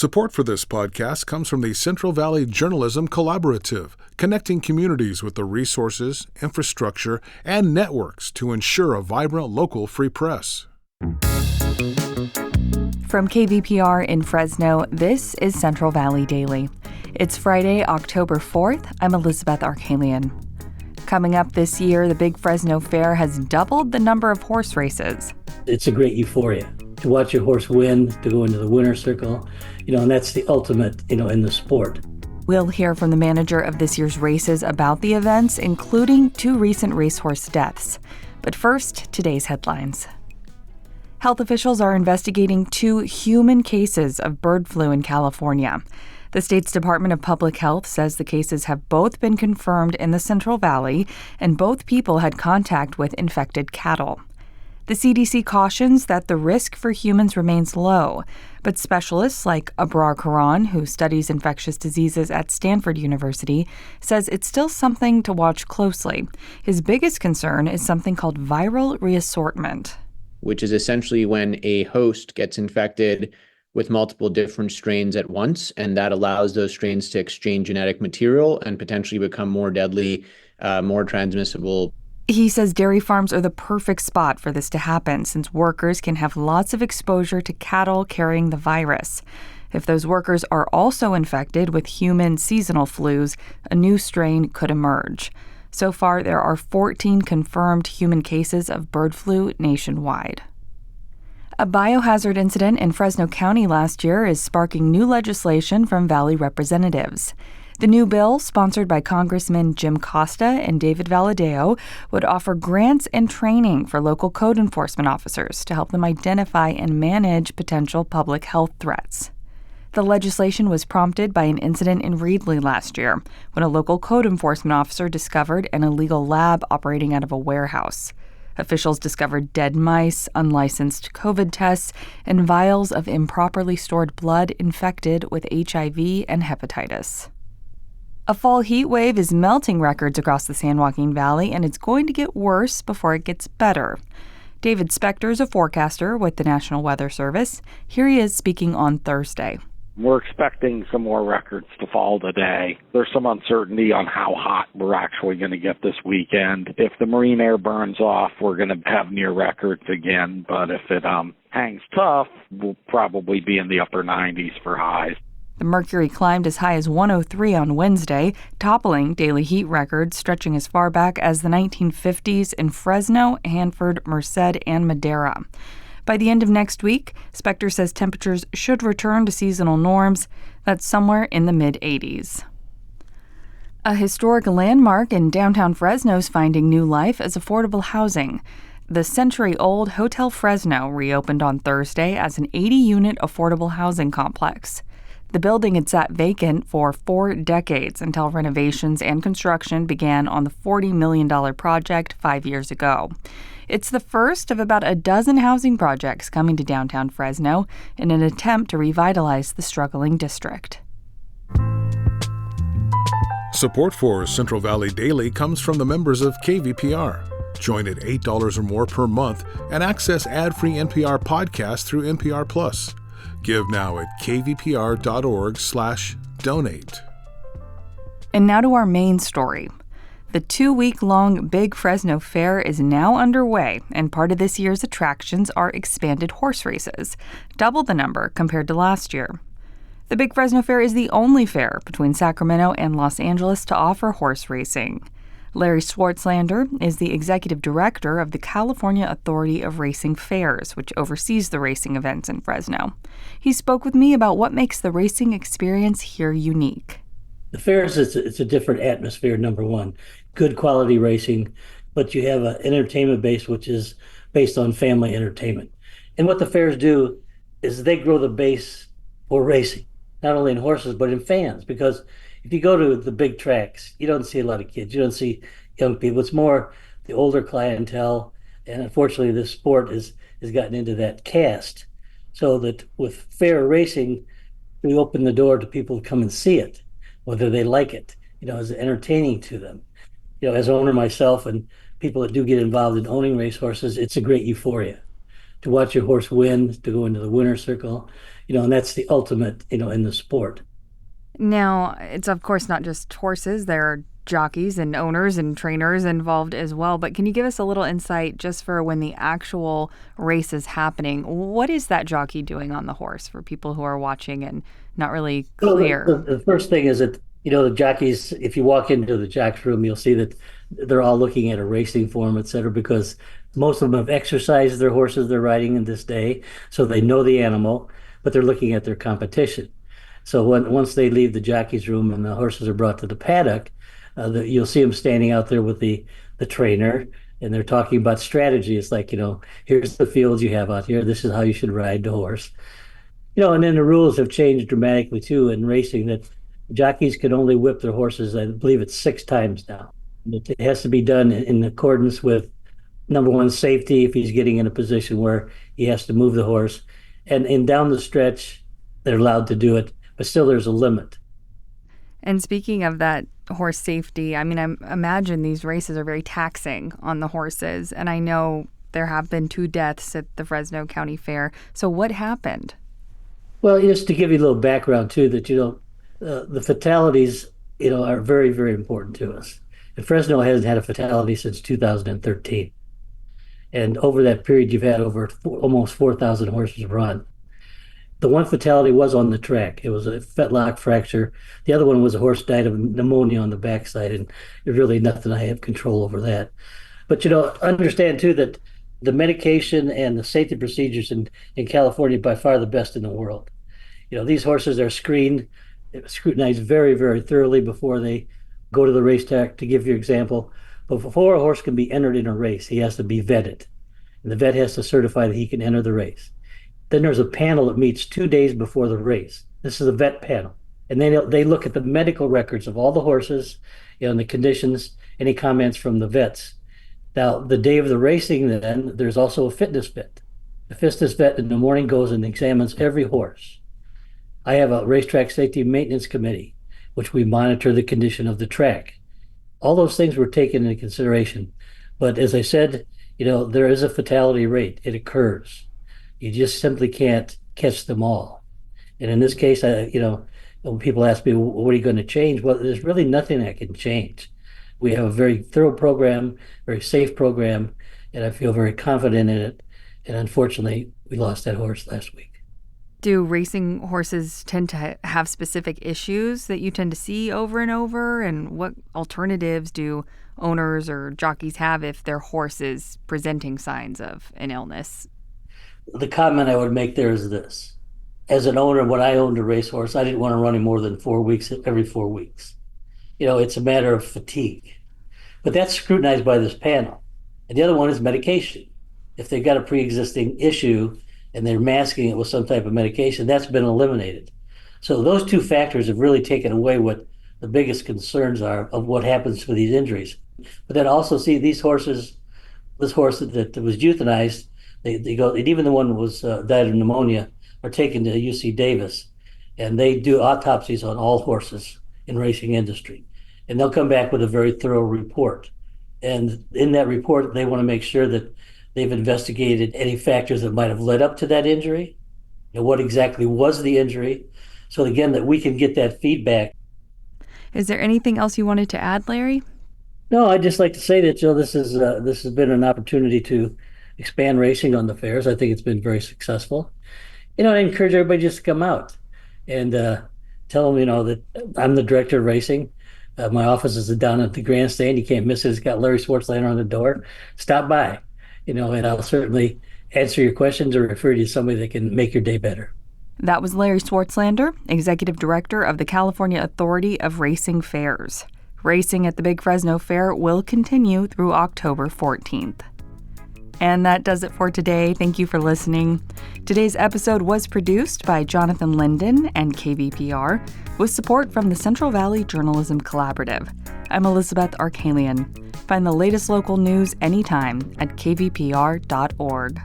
Support for this podcast comes from the Central Valley Journalism Collaborative, connecting communities with the resources, infrastructure, and networks to ensure a vibrant local free press. From KVPR in Fresno, this is Central Valley Daily. It's Friday, October 4th. I'm Elizabeth Arkalian. Coming up this year, the Big Fresno Fair has doubled the number of horse races. It's a great euphoria to watch your horse win, to go into the winner's circle, and that's the ultimate, in the sport. We'll hear from the manager of this year's races about the events, including 2 recent racehorse deaths. But first, today's headlines. Health officials are investigating 2 human cases of bird flu in California. The state's Department of Public Health says the cases have both been confirmed in the Central Valley, and both people had contact with infected cattle. The CDC cautions that the risk for humans remains low, but specialists like Abrar Karan, who studies infectious diseases at Stanford University, says it's still something to watch closely. His biggest concern is something called viral reassortment, which is essentially when a host gets infected with multiple different strains at once, and that allows those strains to exchange genetic material and potentially become more deadly, more transmissible. He says dairy farms are the perfect spot for this to happen, since workers can have lots of exposure to cattle carrying the virus. If those workers are also infected with human seasonal flus, a new strain could emerge. So far, there are 14 confirmed human cases of bird flu nationwide. A biohazard incident in Fresno County last year is sparking new legislation from Valley representatives. The new bill, sponsored by Congressmen Jim Costa and David Valadeo, would offer grants and training for local code enforcement officers to help them identify and manage potential public health threats. The legislation was prompted by an incident in Reedley last year, when a local code enforcement officer discovered an illegal lab operating out of a warehouse. Officials discovered dead mice, unlicensed COVID tests, and vials of improperly stored blood infected with HIV and hepatitis. A fall heat wave is melting records across the San Joaquin Valley, and it's going to get worse before it gets better. David Spector is a forecaster with the National Weather Service. Here he is speaking on Thursday. We're expecting some more records to fall today. There's some uncertainty on how hot we're actually going to get this weekend. If the marine air burns off, we're going to have near records again. But if it hangs tough, we'll probably be in the upper 90s for highs. The mercury climbed as high as 103 on Wednesday, toppling daily heat records stretching as far back as the 1950s in Fresno, Hanford, Merced, and Madera. By the end of next week, Spector says temperatures should return to seasonal norms. That's somewhere in the mid-80s. A historic landmark in downtown Fresno is finding new life as affordable housing. The century-old Hotel Fresno reopened on Thursday as an 80-unit affordable housing complex. The building had sat vacant for 4 decades until renovations and construction began on the $40 million project 5 years ago. It's the first of about a dozen housing projects coming to downtown Fresno in an attempt to revitalize the struggling district. Support for Central Valley Daily comes from the members of KVPR. Join at $8 or more per month and access ad-free NPR podcasts through NPR Plus. Give now at kvpr.org/donate. And now to our main story. The 2-week-long Big Fresno Fair is now underway, and part of this year's attractions are expanded horse races, double the number compared to last year. The Big Fresno Fair is the only fair between Sacramento and Los Angeles to offer horse racing. Larry Swarzlander is the executive director of the California Authority of Racing Fairs, which oversees the racing events in Fresno. He spoke with me about what makes the racing experience here unique. The fairs, it's a different atmosphere, number one. Good quality racing, but you have an entertainment base which is based on family entertainment. And what the fairs do is they grow the base for racing, not only in horses, but in fans, because if you go to the big tracks, you don't see a lot of kids. You don't see young people. It's more the older clientele. And unfortunately, this sport has gotten into that caste. So that with fair racing, we open the door to people to come and see it, whether they like it, is entertaining to them. As an owner myself and people that do get involved in owning racehorses, it's a great euphoria to watch your horse win, to go into the winner's circle, and that's the ultimate, in the sport. Now, it's of course not just horses. There are jockeys and owners and trainers involved as well. But can you give us a little insight just for when the actual race is happening? What is that jockey doing on the horse for people who are watching and not really clear? Well, the first thing is that, the jockeys, if you walk into the jocks room, you'll see that they're all looking at a racing form, et cetera, because most of them have exercised their horses they're riding in this day. So they know the animal, but they're looking at their competition. So once they leave the jockey's room and the horses are brought to the paddock, you'll see them standing out there with the trainer, and they're talking about strategy. It's like, here's the fields you have out here. This is how you should ride the horse. And then the rules have changed dramatically too in racing, that jockeys can only whip their horses, I believe it's 6 times now. It has to be done in accordance with, number one, safety, if he's getting in a position where he has to move the horse. And down the stretch, they're allowed to do it, but still there's a limit. And speaking of that horse safety, I imagine these races are very taxing on the horses. And I know there have been 2 deaths at the Fresno County Fair. So what happened? Well, just to give you a little background too, that, the fatalities, are very, very important to us. And Fresno hasn't had a fatality since 2013. And over that period, you've had almost 4,000 horses run. The one fatality was on the track. It was a fetlock fracture. The other one was a horse died of pneumonia on the backside, and there's really nothing I have control over that. But, understand too that the medication and the safety procedures in California are by far the best in the world. These horses are scrutinized very, very thoroughly before they go to the racetrack. To give you an example, but before a horse can be entered in a race, he has to be vetted. And the vet has to certify that he can enter the race. Then there's a panel that meets 2 days before the race. This is a vet panel. And they look at the medical records of all the horses, and the conditions, any comments from the vets. Now, the day of the racing, then, there's also a fitness vet. The fitness vet in the morning goes and examines every horse. I have a racetrack safety maintenance committee, which we monitor the condition of the track. All those things were taken into consideration. But as I said, there is a fatality rate. It occurs. You just simply can't catch them all. And in this case, when people ask me, what are you going to change? Well, there's really nothing I can change. We have a very thorough program, very safe program, and I feel very confident in it. And unfortunately, we lost that horse last week. Do racing horses tend to have specific issues that you tend to see over and over? And what alternatives do owners or jockeys have if their horse is presenting signs of an illness? The comment I would make there is this. As an owner, when I owned a racehorse, I didn't want to run him more than 4 weeks, every 4 weeks. It's a matter of fatigue. But that's scrutinized by this panel. And the other one is medication. If they've got a pre-existing issue and they're masking it with some type of medication, that's been eliminated. So those 2 factors have really taken away what the biggest concerns are of what happens with these injuries. But then also see this horse that was euthanized, they go, and even the one that was died of pneumonia, are taken to UC Davis, and they do autopsies on all horses in racing industry. And they'll come back with a very thorough report. And in that report, they want to make sure that they've investigated any factors that might have led up to that injury, and what exactly was the injury. So again, that we can get that feedback. Is there anything else you wanted to add, Larry? No, I'd just like to say that, this has been an opportunity to expand racing on the fairs. I think it's been very successful. I encourage everybody just to come out and tell them, that I'm the director of racing. My office is down at the grandstand. You can't miss it. It's got Larry Swarzlander on the door. Stop by, and I'll certainly answer your questions or refer you to somebody that can make your day better. That was Larry Swarzlander, Executive Director of the California Authority of Racing Fairs. Racing at the Big Fresno Fair will continue through October 14th. And that does it for today. Thank you for listening. Today's episode was produced by Jonathan Linden and KVPR with support from the Central Valley Journalism Collaborative. I'm Elizabeth Arkalian. Find the latest local news anytime at kvpr.org.